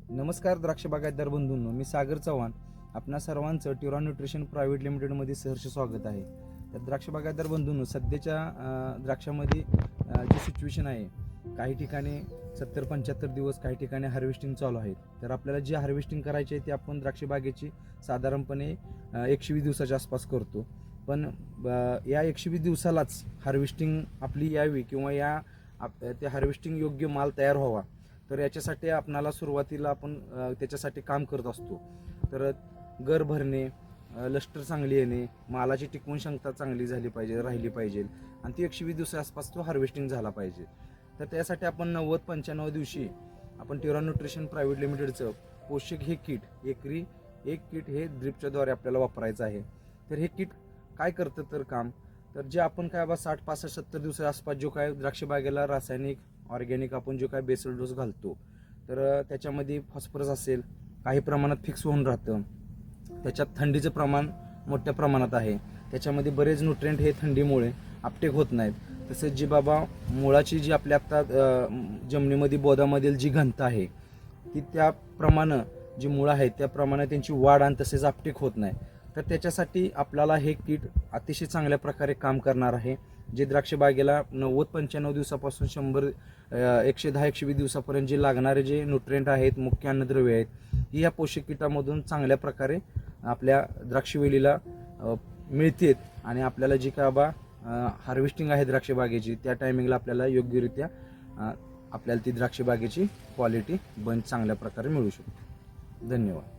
नमस्कार द्राक्ष बागायतदार बंधूंनो, मी सागर चव्हाण आपणा सर्वांचं ट्युरा न्यूट्रिशन प्रायव्हेट लिमिटेडमध्ये सहर्ष स्वागत आहे. तर द्राक्ष बागायतदार बंधूंनो, सध्याच्या द्राक्षामध्ये जी सिच्युएशन आहे, काही ठिकाणी 70-75 दिवस, काही ठिकाणी हार्वेस्टिंग चालू आहेत. तर आपल्याला जी हार्वेस्टिंग करायची आहे ती आपण द्राक्ष बागेची साधारणपणे 120 दिवसाच्या आसपास करतो. पण या 120 दिवसालाच हार्वेस्टिंग आपली यावी किंवा त्या हार्वेस्टिंग योग्य माल तयार व्हावा, तर याच्यासाठी आपणाला सुरुवातीला आपण त्याच्यासाठी काम करत असतो. तर गर भरणे, लष्टर चांगली येणे, मालाची टिकवून क्षमता चांगली राहिली पाहिजे आणि ती 120 दिवसा आसपास तो हार्वेस्टिंग झाला पाहिजे. तर त्यासाठी आपण 90-95 दिवशी आपण ट्युरा न्यूट्रिशन प्रायव्हेट लिमिटेडचं पोषक हे किट एकरी 1 किट हे ड्रिपच्याद्वारे आपल्याला वापरायचं आहे. तर हे किट काय करतं तर काम, तर जे आपण काय 60, 65, 70 दिवसा आसपास जो काय द्राक्ष बागेला रासायनिक ऑर्गॅनिक आपण जो काय बेसल डोस घालतो, तर त्याच्यामध्ये फॉस्फरस असेल, काही प्रमाणात फिक्स होऊन राहतं. त्याच्यात थंडीचं प्रमाण मोठ्या प्रमाणात आहे. त्याच्यामध्ये बरेच न्यूट्रिएंट हे थंडीमुळे अपटेक होत नाहीत. तसेच जी मुळाची जी आपल्या आत्ता जमिनीमध्ये बोधामधील जी घनता आहे ती त्याप्रमाणे जी मुळं आहेत त्याप्रमाणे त्यांची वाढ आणि तसेच अपटेक होत नाही. तर त्याच्यासाठी आपल्याला हे किट अतिशय चांगल्या प्रकारे काम करणार आहे. जे द्राक्ष बागेला 90-95 दिवसापासून 100, 110-120 दिवसापर्यंत जे लागणारे जे न्यूट्रिएंट आहेत, मुख्य अन्नद्रव्य आहेत, ही या पोषक किटामधून चांगल्या प्रकारे आपल्या द्राक्षवेलीला मिळतात आणि आपल्याला जी काय हार्वेस्टिंग आहे द्राक्ष बागेची त्या टायमिंगला आपल्याला योग्यरित्या आपल्याला ती द्राक्ष बागेची क्वालिटी चांगल्या प्रकारे मिळू शकते. धन्यवाद.